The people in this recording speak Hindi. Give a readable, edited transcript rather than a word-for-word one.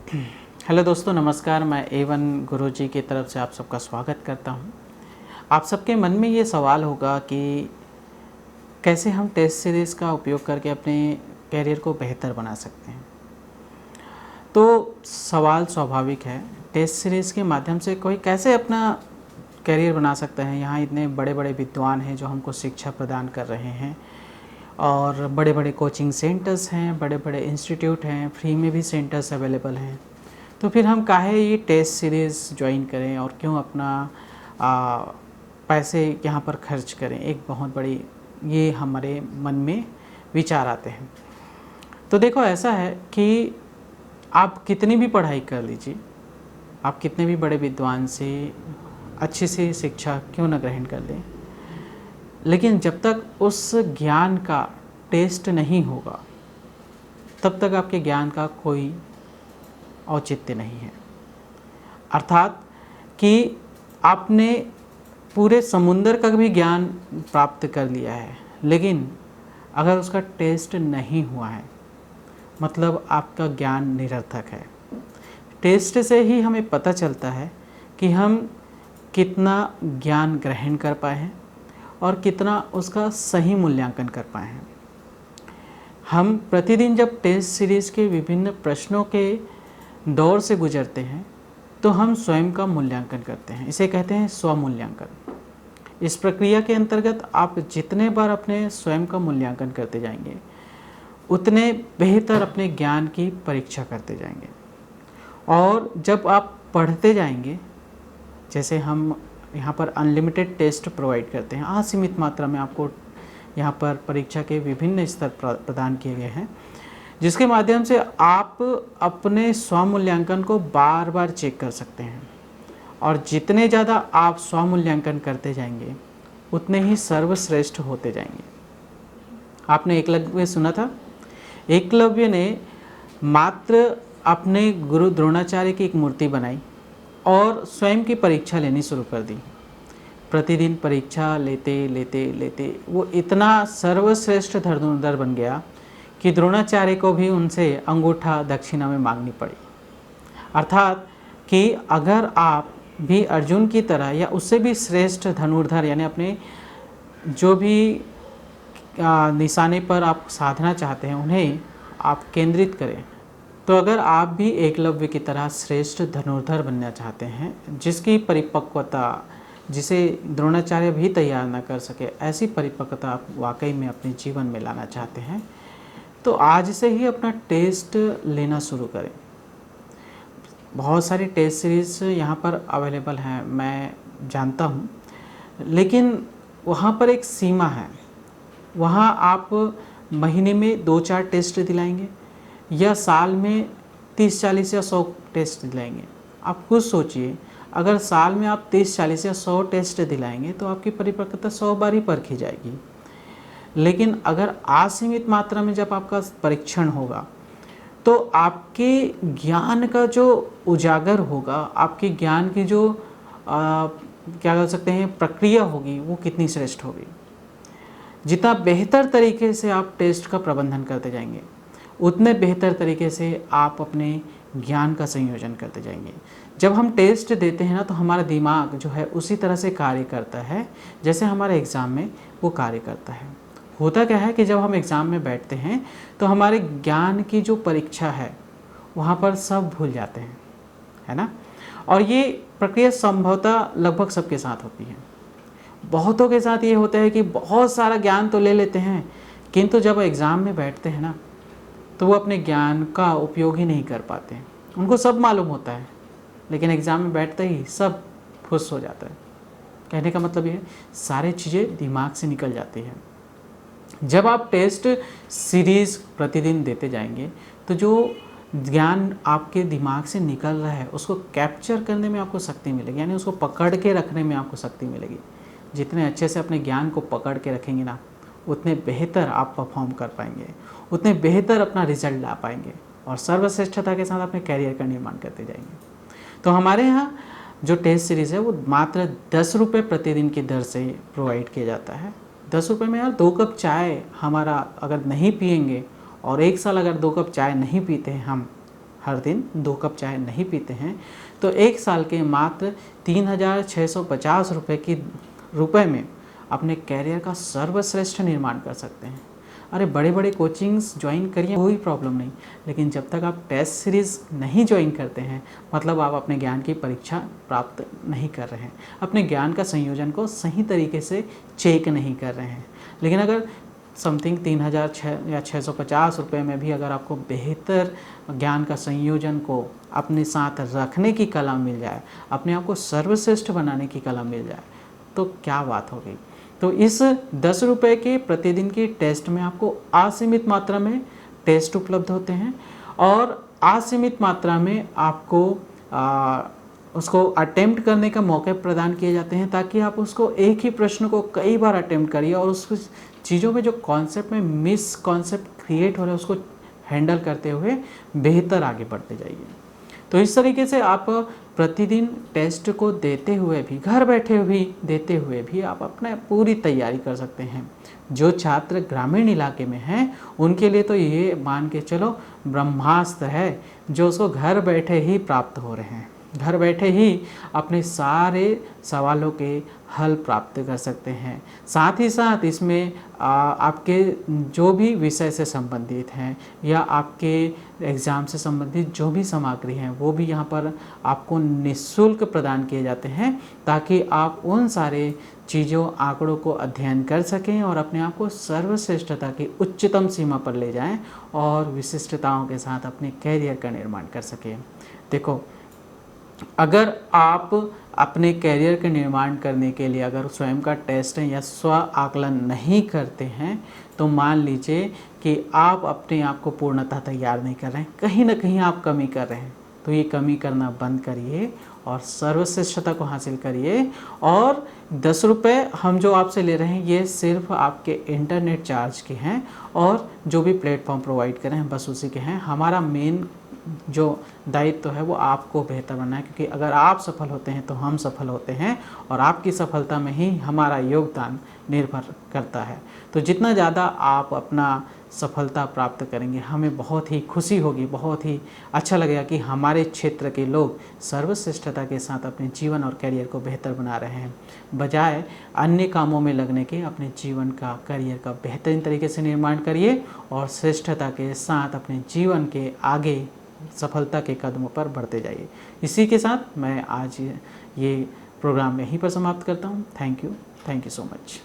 हेलो दोस्तों, नमस्कार। मैं A1 गुरुजी की तरफ से आप सबका स्वागत करता हूं। आप सबके मन में ये सवाल होगा कि कैसे हम टेस्ट सीरीज़ का उपयोग करके अपने करियर को बेहतर बना सकते हैं। तो सवाल स्वाभाविक है, टेस्ट सीरीज़ के माध्यम से कोई कैसे अपना करियर बना सकता है। यहाँ इतने बड़े बड़े विद्वान हैं जो हमको शिक्षा प्रदान कर रहे हैं और बड़े बड़े कोचिंग सेंटर्स हैं, बड़े बड़े इंस्टीट्यूट हैं, फ्री में भी सेंटर्स अवेलेबल हैं। तो फिर हम काहे ये टेस्ट सीरीज़ ज्वाइन करें और क्यों अपना पैसे यहाँ पर खर्च करें। एक बहुत बड़ी ये हमारे मन में विचार आते हैं। तो देखो, ऐसा है कि आप कितनी भी पढ़ाई कर लीजिए, आप कितने भी बड़े विद्वान से अच्छी सी शिक्षा क्यों न ग्रहण कर लें, लेकिन जब तक उस ज्ञान का टेस्ट नहीं होगा तब तक आपके ज्ञान का कोई औचित्य नहीं है। अर्थात कि आपने पूरे समुंदर का भी ज्ञान प्राप्त कर लिया है, लेकिन अगर उसका टेस्ट नहीं हुआ है मतलब आपका ज्ञान निरर्थक है। टेस्ट से ही हमें पता चलता है कि हम कितना ज्ञान ग्रहण कर पाए हैं और कितना उसका सही मूल्यांकन कर पाए हैं। हम प्रतिदिन जब टेस्ट सीरीज़ के विभिन्न प्रश्नों के दौर से गुजरते हैं तो हम स्वयं का मूल्यांकन करते हैं। इसे कहते हैं स्वमूल्यांकन। इस प्रक्रिया के अंतर्गत आप जितने बार अपने स्वयं का मूल्यांकन करते जाएंगे उतने बेहतर अपने ज्ञान की परीक्षा करते जाएंगे। और जब आप पढ़ते जाएंगे, जैसे हम यहाँ पर अनलिमिटेड टेस्ट प्रोवाइड करते हैं, असीमित मात्रा में आपको यहाँ पर परीक्षा के विभिन्न स्तर प्रदान किए गए हैं, जिसके माध्यम से आप अपने स्वमूल्यांकन को बार बार चेक कर सकते हैं। और जितने ज़्यादा आप स्वमूल्यांकन करते जाएंगे उतने ही सर्वश्रेष्ठ होते जाएंगे। आपने एकलव्य सुना था? एकलव्य ने मात्र अपने गुरु द्रोणाचार्य की एक मूर्ति बनाई और स्वयं की परीक्षा लेनी शुरू कर दी। प्रतिदिन परीक्षा लेते लेते लेते वो इतना सर्वश्रेष्ठ धनुर्धर बन गया कि द्रोणाचार्य को भी उनसे अंगूठा दक्षिणा में मांगनी पड़ी। अर्थात कि अगर आप भी अर्जुन की तरह या उससे भी श्रेष्ठ धनुर्धर, यानी अपने जो भी निशाने पर आप साधना चाहते हैं उन्हें आप केंद्रित करें, तो अगर आप भी एकलव्य की तरह श्रेष्ठ धनुर्धर बनना चाहते हैं, जिसकी परिपक्वता, जिसे द्रोणाचार्य भी तैयार न कर सके, ऐसी परिपक्वता आप वाकई में अपने जीवन में लाना चाहते हैं, तो आज से ही अपना टेस्ट लेना शुरू करें। बहुत सारी टेस्ट सीरीज़ यहाँ पर अवेलेबल हैं, मैं जानता हूँ, लेकिन वहाँ पर एक सीमा है। वहाँ आप महीने में 2-4 टेस्ट दिलाएंगे या साल में 30-40 या 100 टेस्ट दिलाएंगे। आप खुद सोचिए, अगर साल में आप 30-40 या 100 टेस्ट दिलाएंगे तो आपकी परिपक्वता 100 बार ही परखी जाएगी। लेकिन अगर असीमित मात्रा में जब आपका परीक्षण होगा तो आपके ज्ञान का जो उजागर होगा, आपके ज्ञान की जो क्या कह सकते हैं प्रक्रिया होगी, वो कितनी श्रेष्ठ होगी। जितना बेहतर तरीके से आप टेस्ट का प्रबंधन करते जाएंगे उतने बेहतर तरीके से आप अपने ज्ञान का संयोजन करते जाएंगे। जब हम टेस्ट देते हैं ना, तो हमारा दिमाग जो है उसी तरह से कार्य करता है जैसे हमारे एग्ज़ाम में वो कार्य करता है। होता क्या है कि जब हम एग्ज़ाम में बैठते हैं तो हमारे ज्ञान की जो परीक्षा है वहाँ पर सब भूल जाते हैं, है ना। और ये प्रक्रिया संभवतः लगभग सबके साथ होती है। बहुतों के साथ ये होता है कि बहुत सारा ज्ञान तो ले लेते हैं, किंतु जब एग्ज़ाम में बैठते हैं ना तो वो अपने ज्ञान का उपयोग ही नहीं कर पाते। उनको सब मालूम होता है, लेकिन एग्ज़ाम में बैठते ही सब फुस हो जाता है। कहने का मतलब ये है, सारी चीज़ें दिमाग से निकल जाती हैं। जब आप टेस्ट सीरीज़ प्रतिदिन देते जाएंगे तो जो ज्ञान आपके दिमाग से निकल रहा है उसको कैप्चर करने में आपको शक्ति मिलेगी, यानी उसको पकड़ के रखने में आपको शक्ति मिलेगी। जितने अच्छे से अपने ज्ञान को पकड़ के रखेंगे ना, उतने बेहतर आप परफॉर्म कर पाएंगे, उतने बेहतर अपना रिजल्ट ला पाएंगे और सर्वश्रेष्ठता के साथ अपने कैरियर का निर्माण करते जाएंगे। तो हमारे यहाँ जो टेस्ट सीरीज़ है वो मात्र 10 रुपये प्रतिदिन की दर से प्रोवाइड किया जाता है। 10 रुपये में यार 2 कप चाय हमारा अगर नहीं पिएंगे और 1 साल अगर 2 कप चाय नहीं पीते हैं हम हर दिन 2 कप चाय नहीं पीते हैं तो 1 साल के मात्र 3,650 रुपये में अपने कैरियर का सर्वश्रेष्ठ निर्माण कर सकते हैं। अरे बड़े बड़े कोचिंग्स ज्वाइन करिए, कोई प्रॉब्लम नहीं, लेकिन जब तक आप टेस्ट सीरीज़ नहीं ज्वाइन करते हैं मतलब आप अपने ज्ञान की परीक्षा प्राप्त नहीं कर रहे हैं, अपने ज्ञान का संयोजन को सही तरीके से चेक नहीं कर रहे हैं। लेकिन अगर समथिंग 3,000 या 650 रुपये में भी अगर आपको बेहतर ज्ञान का संयोजन को अपने साथ रखने की कला मिल जाए, अपने आप को सर्वश्रेष्ठ बनाने की कला मिल जाए तो क्या बात हो गई। तो इस 10 रुपये के प्रतिदिन के टेस्ट में आपको असीमित मात्रा में टेस्ट उपलब्ध होते हैं और असीमित मात्रा में आपको उसको अटेम्प्ट करने का मौके प्रदान किए जाते हैं ताकि आप उसको एक ही प्रश्न को कई बार अटेम्प्ट करिए और उस चीज़ों में जो कॉन्सेप्ट में मिस कॉन्सेप्ट क्रिएट हो रहे हैं उसको हैंडल करते हुए बेहतर आगे बढ़ते जाइए। तो इस तरीके से आप प्रतिदिन टेस्ट को देते हुए भी, घर बैठे हुए देते हुए भी आप अपना पूरी तैयारी कर सकते हैं। जो छात्र ग्रामीण इलाके में हैं उनके लिए तो ये मान के चलो ब्रह्मास्त्र है जो उसको घर बैठे ही प्राप्त हो रहे हैं। घर बैठे ही अपने सारे सवालों के हल प्राप्त कर सकते हैं। साथ ही साथ इसमें आपके जो भी विषय से संबंधित हैं या आपके एग्ज़ाम से संबंधित जो भी सामग्री हैं वो भी यहाँ पर आपको निःशुल्क प्रदान किए जाते हैं ताकि आप उन सारे चीज़ों आंकड़ों को अध्ययन कर सकें और अपने आप को सर्वश्रेष्ठता की उच्चतम सीमा पर ले जाएं और विशिष्टताओं के साथ अपने कैरियर का निर्माण कर सकें। देखो, अगर आप अपने कैरियर के निर्माण करने के लिए अगर स्वयं का टेस्ट या स्व आकलन नहीं करते हैं तो मान लीजिए कि आप अपने आप को पूर्णतः तैयार नहीं कर रहे हैं, कहीं ना कहीं आप कमी कर रहे हैं। तो ये कमी करना बंद करिए और सर्वश्रेष्ठता को हासिल करिए। और 10 रुपये हम जो आपसे ले रहे हैं ये सिर्फ आपके इंटरनेट चार्ज के हैं और जो भी प्लेटफॉर्म प्रोवाइड करें हैं बस उसी के हैं। हमारा मेन जो दायित्व है वो आपको बेहतर बनना है, क्योंकि अगर आप सफल होते हैं तो हम सफल होते हैं और आपकी सफलता में ही हमारा योगदान निर्भर करता है। तो जितना ज़्यादा आप अपना सफलता प्राप्त करेंगे हमें बहुत ही खुशी होगी, बहुत ही अच्छा लगेगा कि हमारे क्षेत्र के लोग सर्वश्रेष्ठता के साथ अपने जीवन और करियर को बेहतर बना रहे हैं। बजाय अन्य कामों में लगने के अपने जीवन का, करियर का बेहतरीन तरीके से निर्माण करिए और श्रेष्ठता के साथ अपने जीवन के आगे सफलता के कदमों पर बढ़ते जाइए। इसी के साथ मैं आज ये प्रोग्राम यहीं पर समाप्त करता हूँ। Thank you so much.